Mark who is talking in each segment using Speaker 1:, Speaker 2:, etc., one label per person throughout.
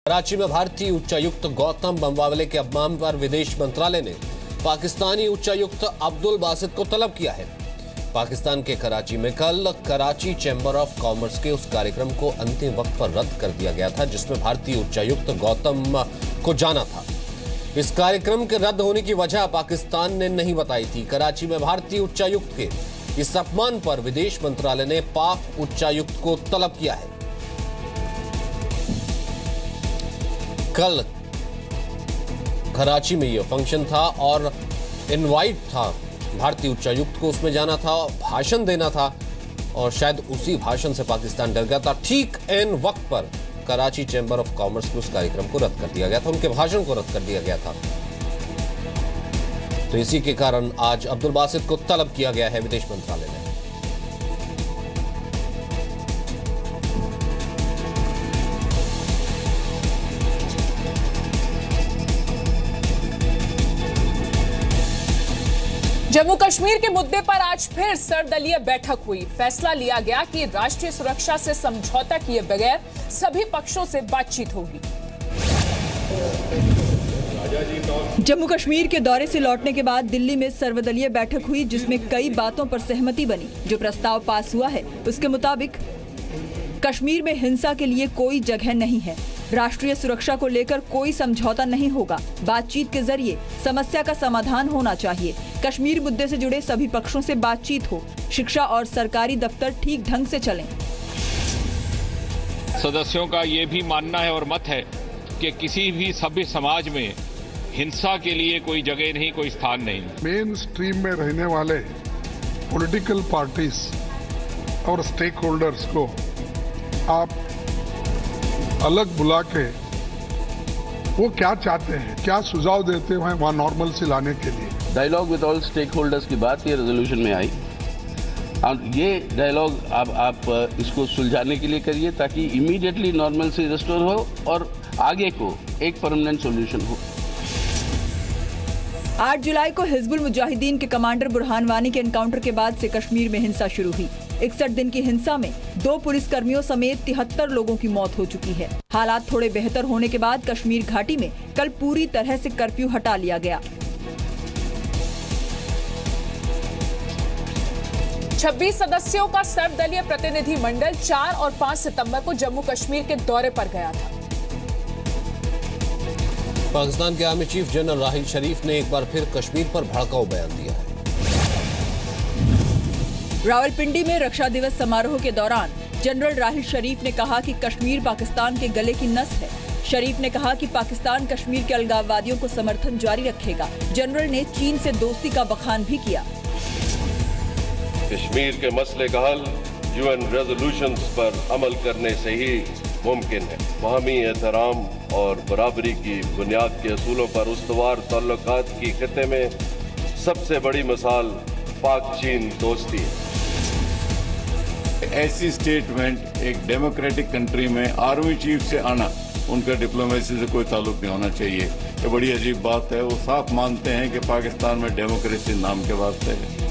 Speaker 1: कराची में भारतीय उच्चायुक्त गौतम बंबावले के अपमान पर विदेश मंत्रालय ने पाकिस्तानी उच्चायुक्त अब्दुल बासित को तलब किया है। पाकिस्तान के कराची में कल कराची चैंबर ऑफ कॉमर्स के उस कार्यक्रम को अंतिम वक्त पर रद्द कर दिया गया था जिसमें भारतीय उच्चायुक्त गौतम को जाना था। इस कार्यक्रम के रद्द होने की वजह पाकिस्तान ने नहीं बताई थी। कराची में भारतीय उच्चायुक्त के इस अपमान पर विदेश मंत्रालय ने पाक उच्चायुक्त को तलब किया है। कल कराची में यह फंक्शन था और इनवाइट था, भारतीय उच्चायुक्त को उसमें जाना था, भाषण देना था और शायद उसी भाषण से पाकिस्तान डर गया था। ठीक एन वक्त पर कराची चैंबर ऑफ कॉमर्स के उस कार्यक्रम को रद्द कर दिया गया था, उनके भाषण को रद्द कर दिया गया था। तो इसी के कारण आज अब्दुल बासित को तलब किया गया है विदेश मंत्रालय ने।
Speaker 2: जम्मू कश्मीर के मुद्दे पर आज फिर सर्वदलीय बैठक हुई। फैसला लिया गया कि राष्ट्रीय सुरक्षा से समझौता किए बगैर सभी पक्षों से बातचीत होगी।
Speaker 3: जम्मू कश्मीर के दौरे से लौटने के बाद दिल्ली में सर्वदलीय बैठक हुई जिसमें कई बातों पर सहमति बनी। जो प्रस्ताव पास हुआ है उसके मुताबिक कश्मीर में हिंसा के लिए कोई जगह नहीं है, राष्ट्रीय सुरक्षा को लेकर कोई समझौता नहीं होगा, बातचीत के जरिए समस्या का समाधान होना चाहिए, कश्मीर मुद्दे से जुड़े सभी पक्षों से बातचीत हो, शिक्षा और सरकारी दफ्तर ठीक ढंग से चलें।
Speaker 4: सदस्यों का ये भी मानना है और मत है कि किसी भी सभ्य समाज में हिंसा के लिए कोई जगह नहीं, कोई स्थान नहीं।
Speaker 5: मेन स्ट्रीम में रहने वाले पॉलिटिकल पार्टीज और स्टेक होल्डर्स को आप अलग बुला के वो क्या चाहते हैं, क्या सुझाव देते हैं वहाँ नॉर्मल से लाने के लिए।
Speaker 6: Dialogue with all stakeholders की बात ये रेजोल्यूशन में आई और ये डायलॉग आप इसको सुलझाने के लिए करिए ताकि इमीडिएटली नॉर्मल से रिस्टोर हो और आगे को एक परमानेंट सॉल्यूशन हो।
Speaker 3: 8 जुलाई को हिजबुल मुजाहिदीन के कमांडर बुरहान वानी के एनकाउंटर के बाद से कश्मीर में हिंसा शुरू हुई। 61 दिन की हिंसा में 2 पुलिसकर्मियों समेत 73 लोगों की मौत हो चुकी है। हालात थोड़े बेहतर होने के बाद कश्मीर घाटी में कल पूरी तरह से कर्फ्यू हटा लिया गया।
Speaker 2: 26 सदस्यों का सर्वदलीय प्रतिनिधि मंडल 4 और 5 सितंबर को जम्मू कश्मीर के दौरे पर गया था।
Speaker 1: पाकिस्तान के आर्मी चीफ जनरल राहिल शरीफ ने एक बार फिर कश्मीर पर भड़काऊ बयान दिया है।
Speaker 3: रावलपिंडी में रक्षा दिवस समारोह के दौरान जनरल राहिल शरीफ ने कहा कि कश्मीर पाकिस्तान के गले की नस है। शरीफ ने कहा कि पाकिस्तान कश्मीर के अलगाववादियों को समर्थन जारी रखेगा। जनरल ने चीन से दोस्ती का बखान भी किया।
Speaker 7: कश्मीर के मसले का हल यूएन रेजोल्यूशंस पर अमल करने से ही मुमकिन है। बाहमी एहतराम और बराबरी की बुनियाद के असूलों पर उस्तवार ताल्लुकात की खिते में सबसे बड़ी मिसाल पाक चीन दोस्ती है।
Speaker 8: ऐसी स्टेटमेंट एक डेमोक्रेटिक कंट्री में आर्मी चीफ से आना, उनका डिप्लोमेसी से कोई ताल्लुक नहीं होना चाहिए। ये बड़ी अजीब बात है। वो साफ मानते हैं कि पाकिस्तान में डेमोक्रेसी नाम के वास्ते है।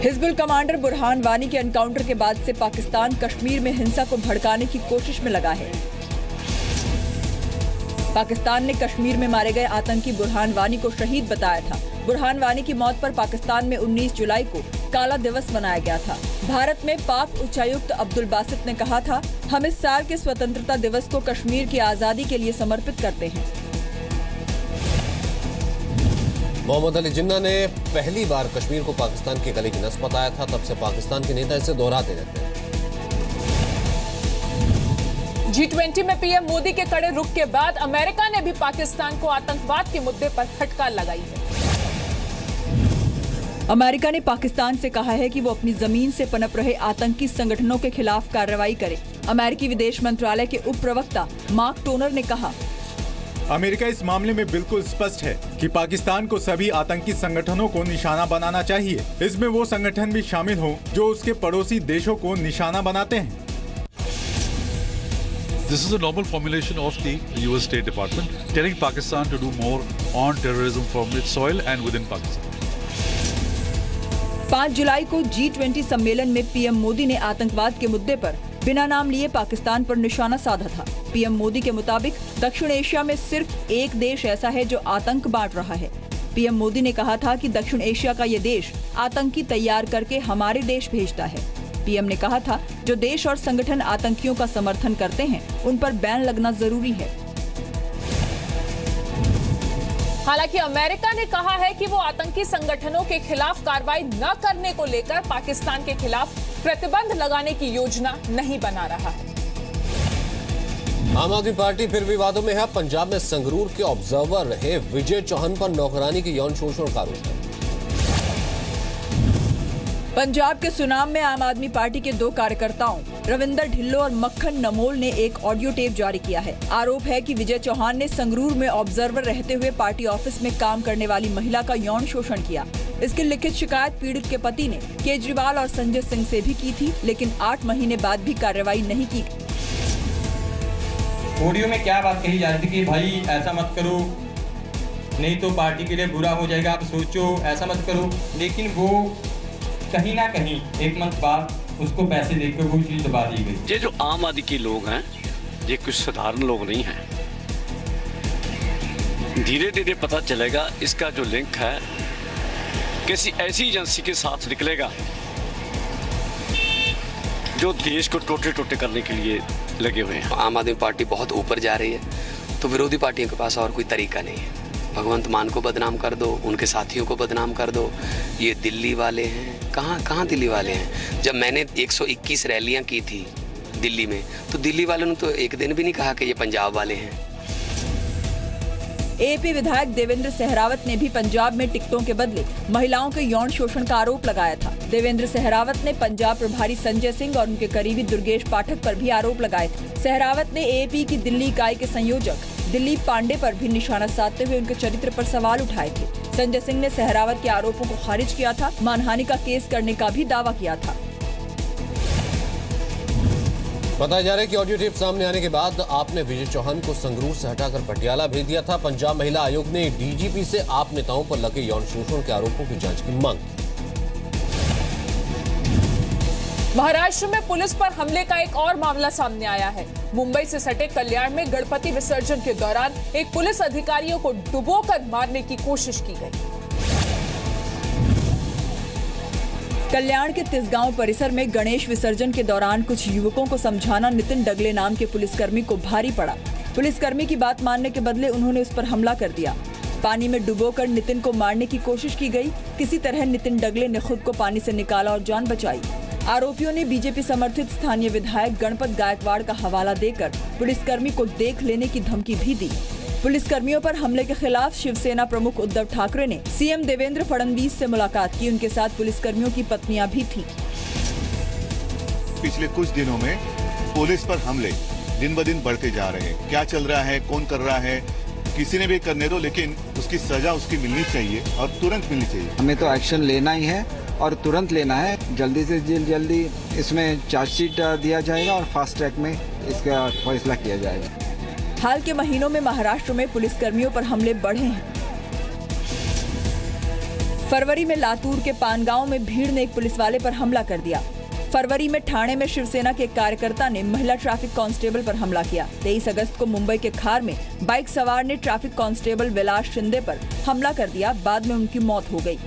Speaker 3: हिजबुल कमांडर बुरहान वानी के एनकाउंटर के बाद से पाकिस्तान कश्मीर में हिंसा को भड़काने की कोशिश में लगा है। पाकिस्तान ने कश्मीर में मारे गए आतंकी बुरहान वानी को शहीद बताया था। बुरहान वानी की मौत पर पाकिस्तान में 19 जुलाई को काला दिवस मनाया गया था। भारत में पाक उच्चायुक्त अब्दुल बासित ने कहा था, हम इस साल के स्वतंत्रता दिवस को कश्मीर की आजादी के लिए समर्पित करते हैं।
Speaker 1: मोहम्मद अली जिन्ना ने पहली बार कश्मीर को पाकिस्तान के गले की नस बताया था, तब से पाकिस्तान के नेता इसे दोहराते रहते हैं।
Speaker 2: G20 में पीएम मोदी के कड़े रुख के बाद अमेरिका ने भी पाकिस्तान को आतंकवाद के मुद्दे पर फटकार लगाई है।
Speaker 3: अमेरिका ने पाकिस्तान से कहा है कि वो अपनी जमीन से पनप रहे आतंकी संगठनों के खिलाफ कार्रवाई करे। अमेरिकी विदेश मंत्रालय के उप प्रवक्ता मार्क टोनर ने कहा,
Speaker 9: अमेरिका इस मामले में बिल्कुल स्पष्ट है कि पाकिस्तान को सभी आतंकी संगठनों को निशाना बनाना चाहिए। इसमें वो संगठन भी शामिल हों जो उसके पड़ोसी देशों को निशाना बनाते हैं।
Speaker 10: This is a normal formulation of the US State Department telling Pakistan to do more on terrorism from its soil and within Pakistan.
Speaker 3: 5 जुलाई को G20 सम्मेलन में पीएम मोदी ने आतंकवाद के मुद्दे पर बिना नाम लिए पाकिस्तान पर निशाना साधा था। पीएम मोदी के मुताबिक दक्षिण एशिया में सिर्फ एक देश ऐसा है जो आतंक बांट रहा है। पीएम मोदी ने कहा था कि दक्षिण एशिया का ये देश आतंकी तैयार करके हमारे देश भेजता है। पीएम ने कहा था जो देश और संगठन आतंकियों का समर्थन करते हैं उन पर बैन लगना जरूरी है।
Speaker 2: हालांकि अमेरिका ने कहा है कि वो आतंकी संगठनों के खिलाफ कार्रवाई न करने को लेकर पाकिस्तान के खिलाफ प्रतिबंध लगाने की योजना नहीं बना रहा है।
Speaker 1: आम आदमी पार्टी फिर विवादों में है। पंजाब में संगरूर के ऑब्जर्वर रहे विजय चौहान पर नौकरानी के यौन शोषण का आरोप है।
Speaker 3: पंजाब के सुनाम में आम आदमी पार्टी के 2 कार्यकर्ताओं रविंदर ढिल्लो और मक्खन नमोल ने एक ऑडियो टेप जारी किया है। आरोप है कि विजय चौहान ने संगरूर में ऑब्जर्वर रहते हुए पार्टी ऑफिस में काम करने वाली महिला का यौन शोषण किया। इसकी लिखित शिकायत पीड़ित के पति ने केजरीवाल और संजय सिंह से भी की थी, लेकिन 8 महीने बाद भी कार्रवाई नहीं की।
Speaker 11: ऑडियो में क्या बात कही जा रही थी कि भाई ऐसा मत करो, नहीं तो पार्टी के लिए बुरा हो जाएगा, आप सोचो, ऐसा मत करो। लेकिन वो कहीं ना कहीं 1 मंथ बाद उसको पैसे देकर वो चीज दबा दी गई।
Speaker 12: ये जो आम आदमी के लोग हैं, ये कुछ साधारण लोग नहीं हैं। धीरे धीरे पता चलेगा इसका जो लिंक है किसी ऐसी एजेंसी के साथ निकलेगा जो देश को टोटे टोटे करने के लिए लगे हुए हैं।
Speaker 13: आम आदमी पार्टी बहुत ऊपर जा रही है तो विरोधी पार्टियों के पास और कोई तरीका नहीं है। भगवंत मान को बदनाम कर दो, उनके साथियों को बदनाम कर दो। ये दिल्ली वाले हैं, कहाँ दिल्ली वाले हैं। जब मैंने 121 रैलियां की थी दिल्ली में तो दिल्ली वालों ने तो एक दिन भी नहीं कहा कि ये पंजाब वाले हैं।
Speaker 3: एपी विधायक देवेंद्र सहरावत ने भी पंजाब में टिकटों के बदले महिलाओं के यौन शोषण का आरोप लगाया था। देवेंद्र सहरावत ने पंजाब प्रभारी संजय सिंह और उनके करीबी दुर्गेश पाठक पर भी आरोप लगाए थे। सहरावत ने एपी की दिल्ली इकाई के संयोजक दिलीप पांडे पर भी निशाना साधते हुए उनके चरित्र पर सवाल उठाए थे। संजय सिंह ने सहरावत के आरोपों को खारिज किया था, मानहानि का केस करने का भी दावा किया था।
Speaker 1: बताया जा रहा है कि ऑडियो टेप सामने आने के बाद आपने विजय चौहान को संगरूर से हटाकर पटियाला भेज दिया था। पंजाब महिला आयोग ने डीजीपी से आप नेताओं पर लगे यौन शोषण के आरोपों की जांच की मांग की।
Speaker 2: महाराष्ट्र में पुलिस पर हमले का एक और मामला सामने आया है। मुंबई से सटे कल्याण में गणपति विसर्जन के दौरान एक पुलिस अधिकारियों को डुबोकर मारने की कोशिश की गई।
Speaker 3: कल्याण के तिसगांव परिसर में गणेश विसर्जन के दौरान कुछ युवकों को समझाना नितिन डगले नाम के पुलिसकर्मी को भारी पड़ा। पुलिसकर्मी की बात मानने के बदले उन्होंने उस पर हमला कर दिया। पानी में डुबोकर नितिन को मारने की कोशिश की गई। किसी तरह नितिन डगले ने खुद को पानी से निकाला और जान बचाई। आरोपियों ने बीजेपी समर्थित स्थानीय विधायक गणपत गायकवाड़ का हवाला देकर पुलिसकर्मी को देख लेने की धमकी भी दी। पुलिसकर्मियों पर हमले के खिलाफ शिवसेना प्रमुख उद्धव ठाकरे ने सीएम देवेंद्र फडणवीस से मुलाकात की। उनके साथ पुलिसकर्मियों की पत्नियां भी थीं।
Speaker 14: पिछले कुछ दिनों में पुलिस पर हमले दिन ब दिन बढ़ते जा रहे हैं। क्या चल रहा है, कौन कर रहा है, किसी ने भी करने दो, लेकिन उसकी सजा उसकी मिलनी चाहिए और तुरंत मिलनी चाहिए।
Speaker 15: हमें तो एक्शन लेना ही है और तुरंत लेना है। जल्दी से जल्दी इसमें चार्जशीट दिया जाएगा और फास्ट ट्रैक में इसका फैसला किया जाएगा।
Speaker 3: हाल के महीनों में महाराष्ट्र में पुलिसकर्मियों पर हमले बढ़े हैं। फरवरी में लातूर के पानगांव में भीड़ ने एक पुलिस वाले पर हमला कर दिया। फरवरी में ठाणे में शिवसेना के एक कार्यकर्ता ने महिला ट्रैफिक कांस्टेबल पर हमला किया। 23 अगस्त को मुंबई के खार में बाइक सवार ने ट्रैफिक कांस्टेबल विलास शिंदे पर हमला कर दिया। बाद में उनकी मौत हो गई।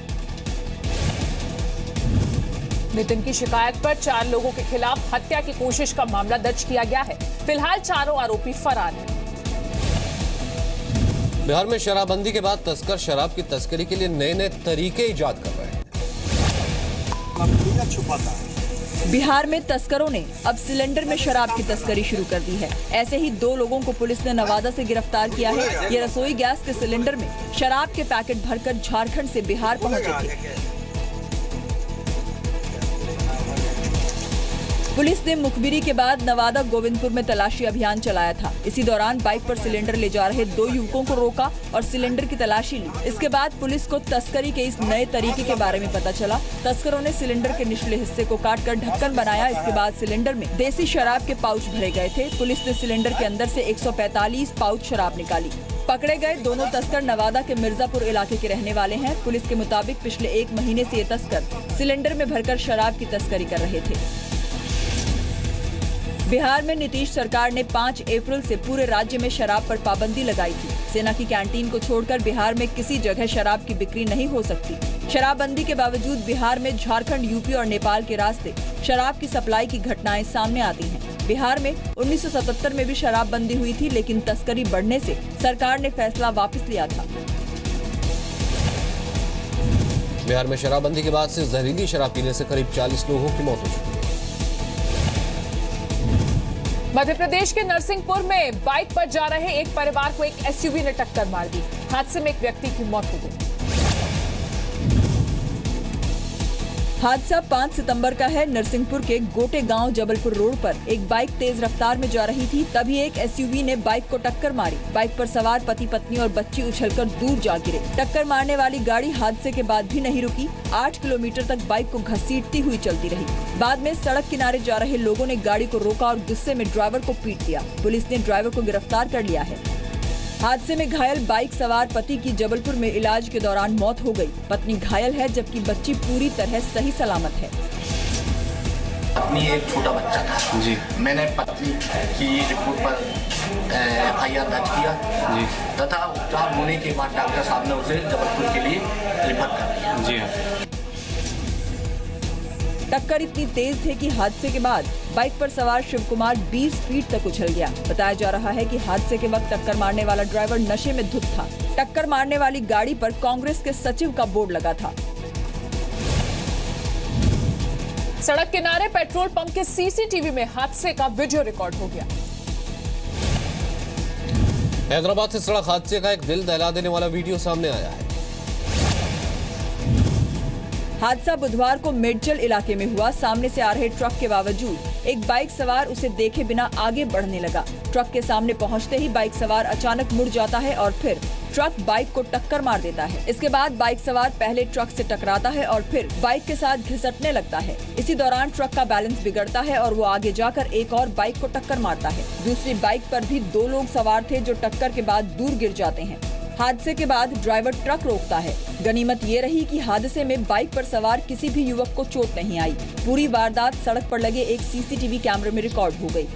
Speaker 2: नितिन की शिकायत पर 4 लोगों के खिलाफ हत्या की कोशिश का मामला दर्ज किया गया है। फिलहाल चारों आरोपी फरार हैं।
Speaker 1: बिहार में शराबबंदी के बाद तस्कर शराब की तस्करी के लिए नए तरीके इजाद कर रहे हैं।
Speaker 3: बिहार में तस्करों ने अब सिलेंडर में शराब की तस्करी शुरू कर दी है। ऐसे ही 2 लोगों को पुलिस ने नवादा से गिरफ्तार किया है। ये रसोई गैस के सिलेंडर में शराब के पैकेट भरकर झारखंड से बिहार पहुंचे थे। पुलिस ने मुखबिरी के बाद नवादा गोविंदपुर में तलाशी अभियान चलाया था। इसी दौरान बाइक पर सिलेंडर ले जा रहे 2 युवकों को रोका और सिलेंडर की तलाशी ली। इसके बाद पुलिस को तस्करी के इस नए तरीके के बारे में पता चला। तस्करों ने सिलेंडर के निचले हिस्से को काटकर ढक्कन बनाया। इसके बाद सिलेंडर में देसी शराब के पाउच भरे गए थे। पुलिस ने सिलेंडर के अंदर से 145 पाउच शराब निकाली। पकड़े गए दोनों तस्कर नवादा के मिर्जापुर इलाके के रहने वाले हैं। पुलिस के मुताबिक पिछले 1 महीने से ये तस्कर सिलेंडर में भरकर शराब की तस्करी कर रहे थे। बिहार में नीतीश सरकार ने 5 अप्रैल से पूरे राज्य में शराब पर पाबंदी लगाई थी। सेना की कैंटीन को छोड़कर बिहार में किसी जगह शराब की बिक्री नहीं हो सकती। शराबबंदी के बावजूद बिहार में झारखंड, यूपी और नेपाल के रास्ते शराब की सप्लाई की घटनाएं सामने आती हैं। बिहार में 1977 में भी शराबबंदी हुई थी, लेकिन तस्करी बढ़ने से सरकार ने फैसला वापस लिया था।
Speaker 1: बिहार में शराबबंदी के बाद से जहरीली शराब पीने से करीब 40 लोगों की मौत हो चुकी है।
Speaker 2: मध्य प्रदेश के नरसिंहपुर में बाइक पर जा रहे एक परिवार को एक एसयूवी ने टक्कर मार दी। हादसे में एक व्यक्ति की मौत हो गई।
Speaker 3: हादसा 5 सितंबर का है। नरसिंहपुर के गोटे गांव जबलपुर रोड पर एक बाइक तेज रफ्तार में जा रही थी, तभी एक एसयूवी ने बाइक को टक्कर मारी। बाइक पर सवार पति पत्नी और बच्ची उछलकर दूर जा गिरे। टक्कर मारने वाली गाड़ी हादसे के बाद भी नहीं रुकी। 8 किलोमीटर तक बाइक को घसीटती हुई चलती रही। बाद में सड़क किनारे जा रहे लोगों ने गाड़ी को रोका और गुस्से में ड्राइवर को पीट दिया। पुलिस ने ड्राइवर को गिरफ्तार कर लिया है। हादसे में घायल बाइक सवार पति की जबलपुर में इलाज के दौरान मौत हो गई। पत्नी घायल है, जबकि बच्ची पूरी तरह सही सलामत है।
Speaker 16: पत्नी एक छोटा बच्चा था जी। मैंने पत्नी की रिपोर्ट पर FIR दर्ज किया जी, तथा उपचार होने के बाद डॉक्टर साहब ने उसे जबलपुर के लिए रिफर कर दिया जी।
Speaker 3: टक्कर इतनी तेज थी कि हादसे के बाद बाइक पर सवार शिव कुमार 20 फीट तक उछल गया। बताया जा रहा है कि हादसे के वक्त टक्कर मारने वाला ड्राइवर नशे में धुत था। टक्कर मारने वाली गाड़ी पर कांग्रेस के सचिव का बोर्ड लगा था।
Speaker 2: सड़क किनारे पेट्रोल पंप के CCTV में हादसे का वीडियो रिकॉर्ड हो गया।
Speaker 1: हैदराबाद से सड़क हादसे का एक दिल दहला देने वाला वीडियो सामने आया है।
Speaker 3: हादसा बुधवार को मेडचल इलाके में हुआ। सामने से आ रहे ट्रक के बावजूद एक बाइक सवार उसे देखे बिना आगे बढ़ने लगा। ट्रक के सामने पहुंचते ही बाइक सवार अचानक मुड़ जाता है और फिर ट्रक बाइक को टक्कर मार देता है। इसके बाद बाइक सवार पहले ट्रक से टकराता है और फिर बाइक के साथ घिसटने लगता है। इसी दौरान ट्रक का बैलेंस बिगड़ता है और वो आगे जाकर एक और बाइक को टक्कर मारता है। दूसरी बाइक पर भी 2 लोग सवार थे, जो टक्कर के बाद दूर गिर जाते हैं। हादसे के बाद ड्राइवर ट्रक रोकता है। गनीमत ये रही कि हादसे में बाइक पर सवार किसी भी युवक को चोट नहीं आई। पूरी वारदात सड़क पर लगे एक CCTV कैमरे में रिकॉर्ड हो गई।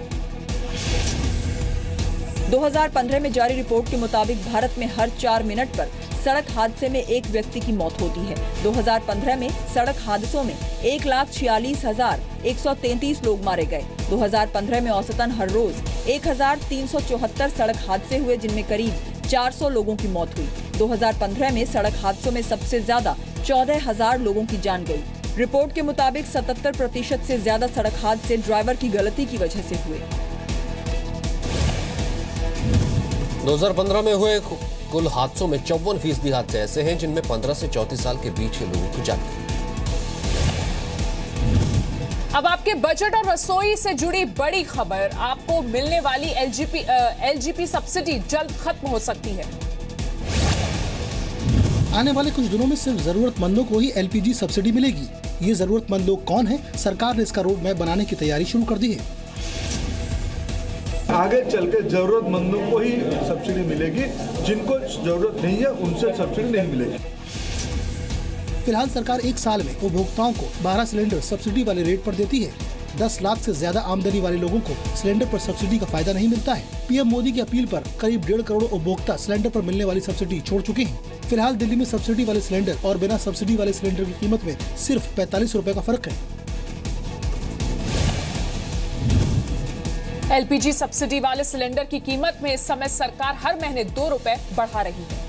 Speaker 3: 2015 में जारी रिपोर्ट के मुताबिक भारत में हर 4 मिनट पर सड़क हादसे में एक व्यक्ति की मौत होती है। 2015 में सड़क हादसों में 1,46,133 लोग मारे गए। 2015 में औसतन हर रोज 1,374 सड़क हादसे हुए, जिनमें करीब 400 लोगों की मौत हुई। 2015 में सड़क हादसों में सबसे ज्यादा 14,000 लोगों की जान गई। रिपोर्ट के मुताबिक 77% से ज्यादा सड़क हादसे ड्राइवर की गलती की वजह से हुए।
Speaker 1: 2015 में हुए कुल हादसों में 54% हादसे ऐसे हैं जिनमें 15 से 34 साल के बीच के लोगों की जान गई।
Speaker 2: अब आपके बजट और रसोई से जुड़ी बड़ी खबर। आपको मिलने वाली LGP सब्सिडी जल्द खत्म हो सकती है।
Speaker 17: आने वाले कुछ दिनों में सिर्फ जरूरतमंदों को ही LPG सब्सिडी मिलेगी। ये जरूरतमंद लोग कौन हैं? सरकार ने इसका रोड मैप बनाने की तैयारी शुरू कर दी है।
Speaker 18: आगे चल के जरूरतमंदों को ही सब्सिडी मिलेगी, जिनको जरूरत नहीं है उनसे सब्सिडी नहीं मिलेगी।
Speaker 17: फिलहाल सरकार 1 साल में उपभोक्ताओं को 12 सिलेंडर सब्सिडी वाले रेट पर देती है। 10 लाख से ज्यादा आमदनी वाले लोगों को सिलेंडर पर सब्सिडी का फायदा नहीं मिलता है। PM मोदी की अपील पर करीब 1.5 करोड़ उपभोक्ता सिलेंडर पर मिलने वाली सब्सिडी छोड़ चुके हैं। फिलहाल दिल्ली में सब्सिडी वाले सिलेंडर और बिना सब्सिडी वाले सिलेंडर की कीमत में सिर्फ 45 रुपए का फर्क है।
Speaker 2: LPG सब्सिडी वाले सिलेंडर की कीमत में इस समय सरकार हर महीने 2 रुपए बढ़ा रही है।